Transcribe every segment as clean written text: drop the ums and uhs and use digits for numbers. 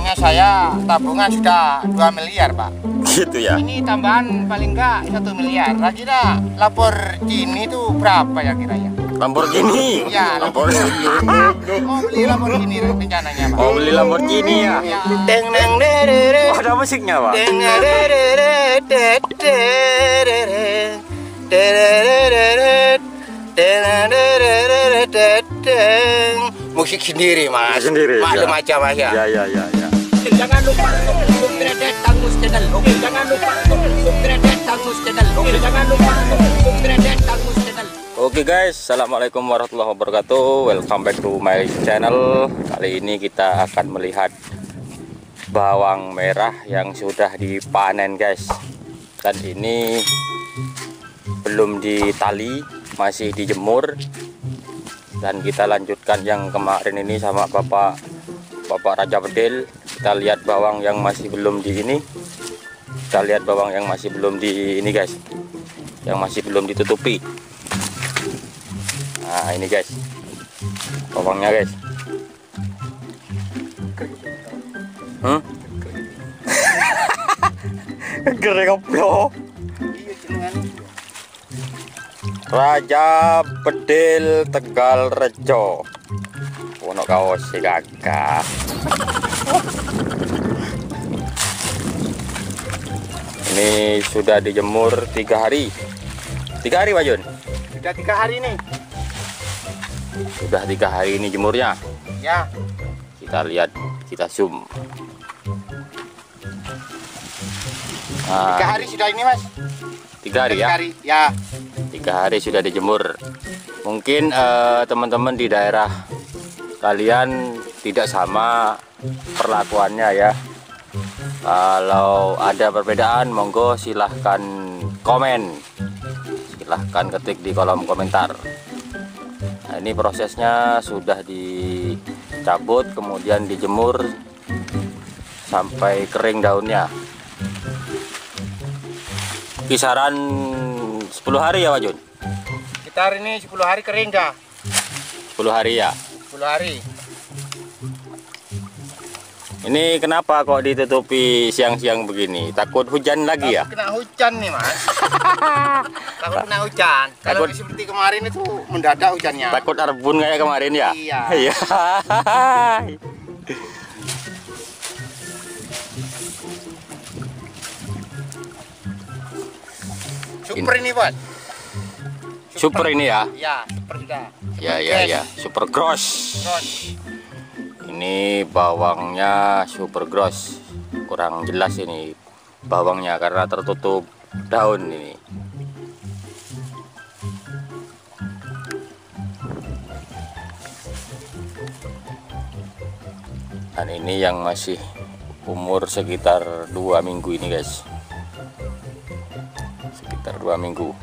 Soalnya saya tabungan sudah 2 miliar, Pak. Gitu ya. Ini tambahan paling enggak 1 miliar. Kira Lamborghini itu berapa ya kira-kira? Lamborghini. Ya, Lamborghini. Mau beli Lamborghini rencananya, Pak. Mau beli Lamborghini ya. Ya. Oh, ada musiknya, Pak. Musik sendiri, Mas. Sendiri. Maklum aja, Mas ya. Ya. Jangan lupa untuk subscribe Tangus Channel. Oke, jangan lupa untuk subscribe Tangus Channel. Oke, jangan lupa untuk subscribe Tangus Channel. Oke guys, assalamualaikum warahmatullahi wabarakatuh. Welcome back to my channel. Kali ini kita akan melihat bawang merah yang sudah dipanen, guys. Dan ini belum ditali, masih dijemur. Dan kita lanjutkan yang kemarin ini sama Bapak Raja Bedil. Kita lihat bawang yang masih belum di ini. Kita lihat bawang yang masih belum di ini, guys. Yang masih belum ditutupi. Nah, ini guys. Bawangnya, guys. Kering goblok. Raja Bedil Tegal Rejo. Ono kaos si kakak. Ini sudah dijemur 3 hari. 3 hari, Pak Jun? Sudah 3 hari nih. Sudah 3 hari ini jemurnya. Ya. Kita lihat, kita zoom. Nah, 3 hari sudah ini, Mas. 3 hari ya? 3 hari, ya. 3 hari sudah dijemur. Mungkin teman-teman di daerah kalian tidak sama perlakuannya ya. Kalau ada perbedaan, monggo silahkan komen, silahkan ketik di kolom komentar. Nah, ini prosesnya sudah dicabut, kemudian dijemur sampai kering daunnya. Kisaran 10 hari ya, Pak Jun? Kita hari ini 10 hari kering dah. 10 hari ya? 10 hari. Ini kenapa kok ditutupi siang-siang begini? Takut hujan lagi ya? Kena hujan nih, Mas. Takut kena hujan. Kalau Takut- seperti kemarin itu mendadak hujannya. Takut arbun kayak kemarin ya? Iya. Iya. Super ini, Bos. Super ini ya? Ya, super sudah. Ya. Super gross. Terus, Ini bawangnya super gross. Kurang jelas ini bawangnya karena tertutup daun ini. Dan ini yang masih umur sekitar 2 minggu ini, guys. Sekitar 2 minggu.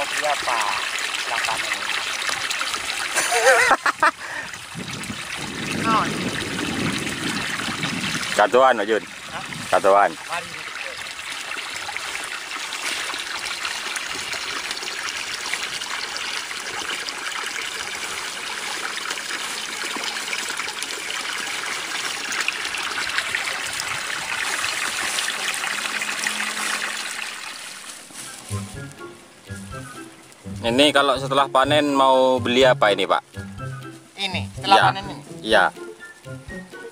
mau beli apa? Silakan ini. Kartuan, Jun. Satuan. Mari. Ini kalau setelah panen mau beli apa ini, Pak? Ini setelah Ya. panen ini. Iya.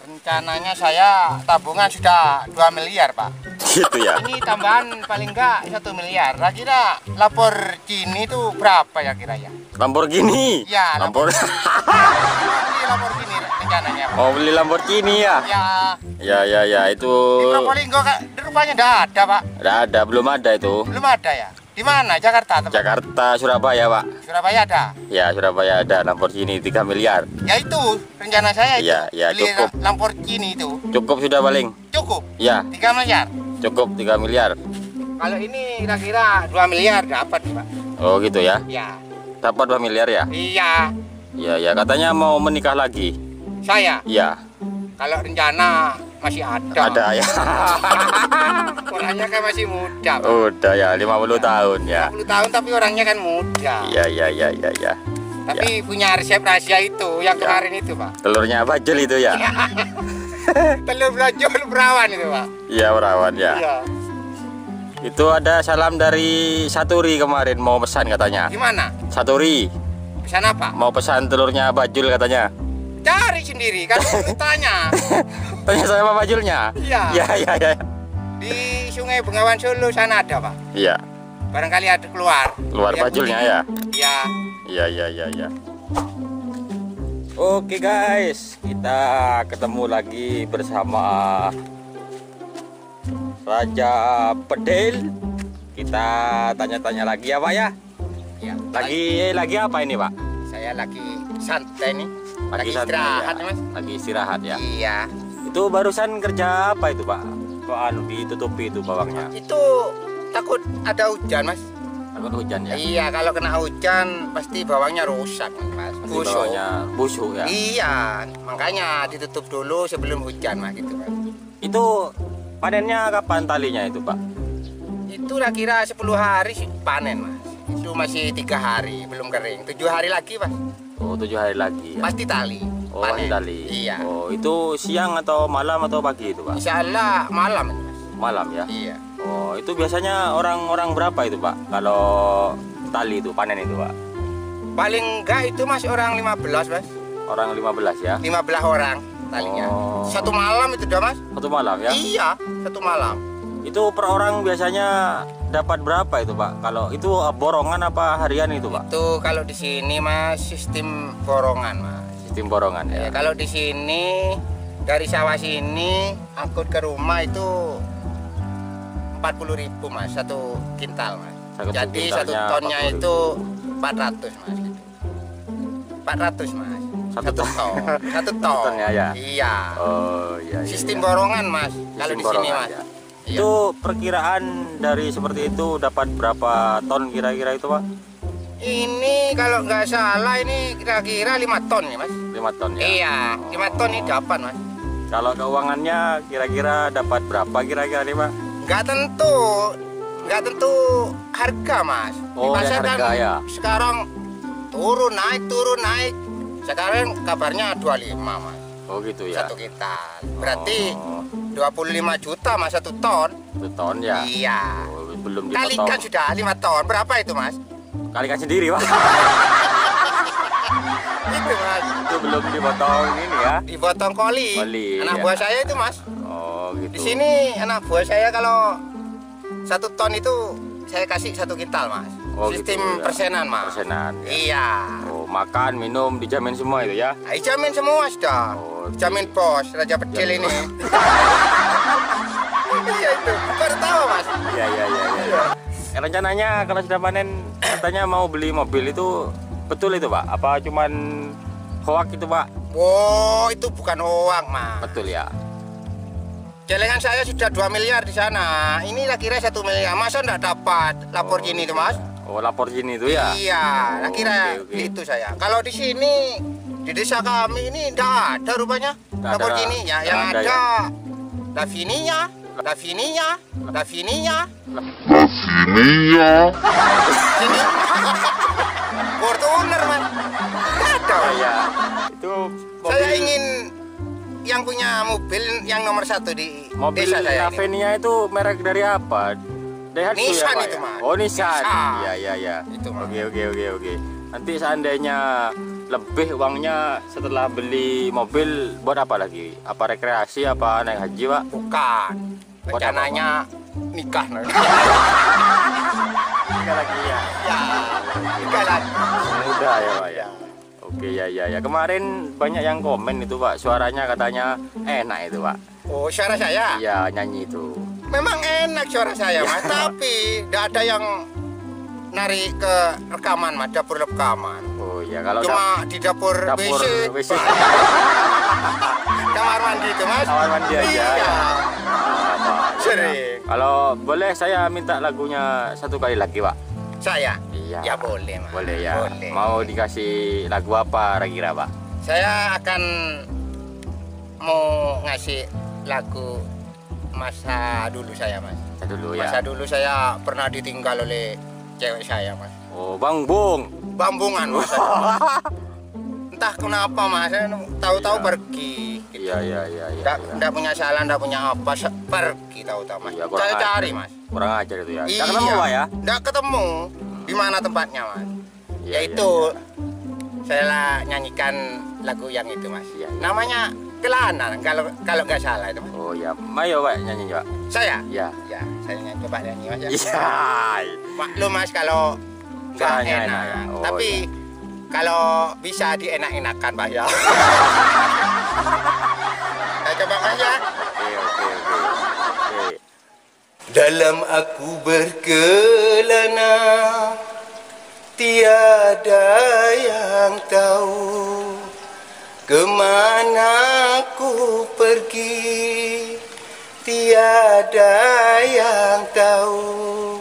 Rencananya saya tabungan sudah 2 miliar, Pak. Gitu ya. Ini tambahan paling enggak 1 miliar. Kira Lamborghini itu berapa ya kira ya? Lamborghini. Ya, Lamborghini. Ini Lamborghini rencananya, Pak. Mau beli Lamborghini ya? Ya, Itu di Probolinggo rupanya enggak ada, Pak. nggak ada, belum ada itu. Belum ada ya? Di mana? Jakarta, teman? Jakarta, Surabaya, Pak. Surabaya ada. Ya, Surabaya ada Lamborghini 3 miliar. Ya itu rencana saya itu. Ya, Beli cukup. Lamborghini itu. Cukup sudah paling. Cukup. Ya, 3 miliar. cukup 3 miliar. Kalau ini kira-kira 2 miliar dapat, Pak. Oh, gitu ya. Ya. Dapat 2 miliar ya? Iya. Ya, katanya mau menikah lagi. Saya Ya, kalau rencana masih ada. ada ya. Orangnya kan masih muda, Pak. Udah ya, 50 tahun ya. 50 tahun tapi orangnya kan muda. Ya. Tapi punya resep rahasia itu yang Ya. kemarin itu, Pak. Telurnya bajul itu ya. Telur belajol perawan itu, Pak. Iya, perawan ya. Iya. Itu ada salam dari Saturi kemarin mau pesan katanya. Gimana? Saturi Pesan apa? mau pesan telurnya bajul katanya. Cari sendiri kan tanya. Tanya sama bajulnya. Iya. Ya. Di Sungai Bengawan Solo sana ada, Pak. Iya, Barangkali ada keluar. keluar Biar bajulnya putih. ya. Iya. Ya. Oke guys, kita ketemu lagi bersama Raja Pedel. Kita tanya-tanya lagi ya, Pak ya. Iya. Lagi apa ini, Pak? Saya lagi santai nih. Lagi santai istirahat, ya? Mas. Lagi istirahat ya. Iya. Itu barusan kerja apa itu, Pak? Kok ditutupi itu bawangnya? Itu takut ada hujan, Mas. Takut hujan ya? Iya, kalau kena hujan pasti bawangnya rusak, Mas. Pasti Busuk. bawangnya busuk ya? Iya, makanya ditutup dulu sebelum hujan, Mas, gitu, Mas. Itu panennya kapan talinya itu, Pak? Itu kira-kira 10 hari sih panen, Mas. Itu masih 3 hari, belum kering. 7 hari lagi, Mas. Oh, 7 hari lagi ya? Pasti tali. Oh, masih tali. Iya. Oh, itu siang atau malam atau pagi itu, Pak? Insya Allah malam, Mas. Malam ya? Iya. Oh, itu biasanya orang-orang berapa itu, Pak? Kalau tali itu, panen itu, Pak? Paling enggak itu Mas orang 15, Mas. Orang 15 ya? 15 orang talinya. Oh. Satu malam itu dah, Mas. Satu malam ya? Iya, satu malam. Itu per orang biasanya dapat berapa itu, Pak? Kalau itu borongan apa harian itu, Pak? Itu kalau di sini, Mas, sistem borongan, Mas. Sistem borongan Ya, ya? kalau di sini dari sawah sini angkut ke rumah itu 40.000, Mas, satu kintal, Mas. Satu Jadi satu kintalnya tonnya 40.000. itu 400, Mas. Gitu. 400, Mas. Satu ton. Satu ton. Tonnya ya? Iya. Oh, iya. Sistem borongan, Mas. Kalau di sini, borongan, Mas. ya. Iya. Itu perkiraan dari seperti itu dapat berapa ton kira-kira itu, Pak? Ini kalau nggak salah ini kira-kira 5 ton ya, Mas. 5 ton ya? Iya, 5 ton ini dapat, Mas. Kalau keuangannya kira-kira dapat berapa kira-kira nih, Pak? Nggak tentu harga, Mas. Di Oh, pasar harga kan ya? sekarang turun naik. Sekarang kabarnya 25, Mas. Oh gitu ya? Satu kintal. Berarti Oh, 25 juta, Mas, 1 ton. 1 ton ya? Iya. Oh, belum dipotong. Kalikan sudah 5 ton. Berapa itu, Mas? Kalikan sendiri, Pak. Itu, Mas. Itu belum dipotong ini ya? Dipotong koli. Koli, Anak ya. buah saya itu, Mas. Oh gitu. Di sini anak buah saya kalau 1 ton itu saya kasih 1 kintal, Mas. Oh, Sistem gitu, ya. persenan, Mas. Persenan ya? Iya. Oh, makan, minum, dijamin semua itu ya? Nah, dijamin semua sudah. Oh, Dijamin bos, Raja Pedel Jamin ini. Iya itu. Baru tahu, Mas. Iya. Rencananya kalau sudah panen katanya mau beli mobil itu betul itu, Pak? Apa cuman hoak itu, Pak? Wow, itu bukan hoak, Mas. Betul ya? Celengan saya sudah 2 miliar di sana. Ini kira 1 miliar. Masa enggak dapat Lamborghini itu, Mas? Oh, Lamborghini itu ya? Iya, kira Oke. itu saya. Kalau di sini di desa kami ini enggak ada rupanya Nggak ada. Lamborghini ya. Yang Nggak ada ada Lavininya. Davinia. Sini. Fortuner, Mas. Ada. Ya, itu Saya ingin yang punya mobil yang nomor 1 di mobil desa saya ini. Lavinia itu merek dari apa? Daihatsu Nissan Pak, itu, Mas. Oh, Nissan. Nissan. Iya. Itu, Mas. Oke. Nanti seandainya lebih uangnya setelah beli mobil buat apa lagi? Apa rekreasi, apa naik haji, Pak? Bukan. Buat Rencananya nikah. Nikah lagi ya. Ya, nikah lagi. Mudah ya, Pak ya. Oke, ya. Kemarin banyak yang komen itu, Pak. Suaranya katanya enak itu, Pak. Oh, suara saya? Iya, nyanyi itu. Memang enak suara saya, Mas. Tapi tidak ada yang narik ke rekaman, Mas. Dapur rekaman. Oh iya, kalau Cuma di dapur WC. Kamar mandi itu, Mas. kamar mandi aja. Iya. Ya. Sering. Kalau boleh saya minta lagunya satu kali lagi, Pak. Saya? Iya. Ya boleh, Mas. Boleh ya. Boleh. Mau dikasih lagu apa kira-kira, Pak? Saya akan mau ngasih lagu masa dulu saya, Mas. Saya dulu ya. Masa dulu saya pernah ditinggal oleh cewek saya, Mas. Oh, Bang Bung. Bambungan, Mas. Entah kenapa, Mas. Tahu-tahu pergi. Gitu. Iya. Nggak punya salah, nggak punya apa, pergi tahu-tahu, Mas. Iya, kurang Saya ajar. cari, Mas. Kurang ajar itu ya. Iya. Nggak ketemu, Pak ya? Nggak ketemu. Di mana tempatnya, Mas? Iya, Yaitu saya nyanyikan lagu yang itu, Mas. Iya. Namanya Kelana, kalau nggak salah itu, Mas. Oh ya, ayo Pak nyanyi, Pak. Saya? Iya. Ya, saya coba nyanyi, Mas. Ya. Iya. Maklum, Mas, kalau nggak Caranya enak. enak ya? Oh, Tapi iya. kalau bisa dienak-enakan, Pak ya. Saya coba, Mas ya. Oke. Dalam aku berkelana, tiada yang tahu kemana ku pergi, tiada yang tahu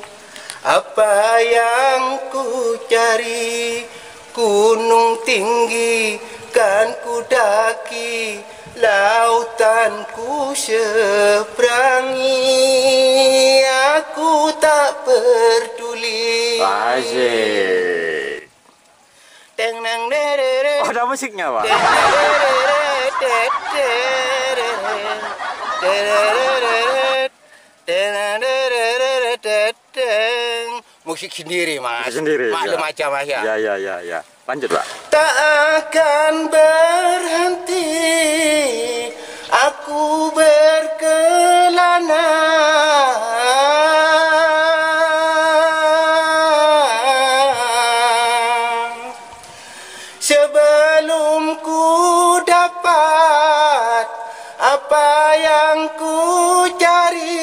apa yang ku cari. Gunung tinggi kan ku daki, lautan ku seberangi, aku tak peduli. Asik. Deng deng dere. Oh, ada musiknya, Pak. Musik sendiri, Mas. Sendiri. Maklum Ya. aja, Mas ya. Ya. Lanjut, Pak. Tak akan berhenti aku berkelana, sebelum ku dapat apa yang ku cari.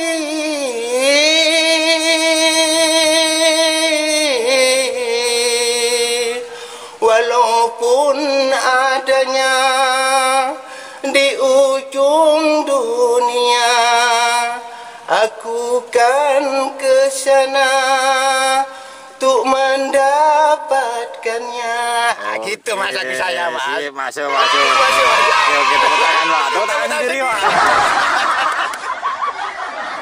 Walaupun adanya di ujung dunia, aku kan ke sana untuk mendapatkannya. Gitu, Mas, lagu saya, Mas. Sip, masuk. Oke, tepuk tangan, Pak. Tepuk tangan sendiri, Pak.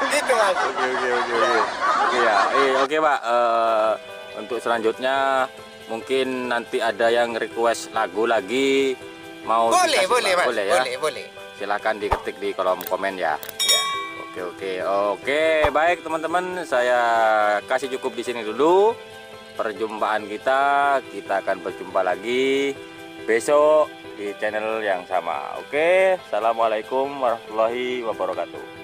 Gitu, Mas. Oke ya. Oke, Pak. Untuk selanjutnya mungkin nanti ada yang request lagu lagi mau Boleh, dikasih, boleh, Pak? Mas. Boleh ya. Boleh. Silahkan diketik di kolom komen ya. Ya. Oke, baik teman-teman, saya kasih cukup di sini dulu perjumpaan kita akan berjumpa lagi besok di channel yang sama. Oke, assalamualaikum warahmatullahi wabarakatuh.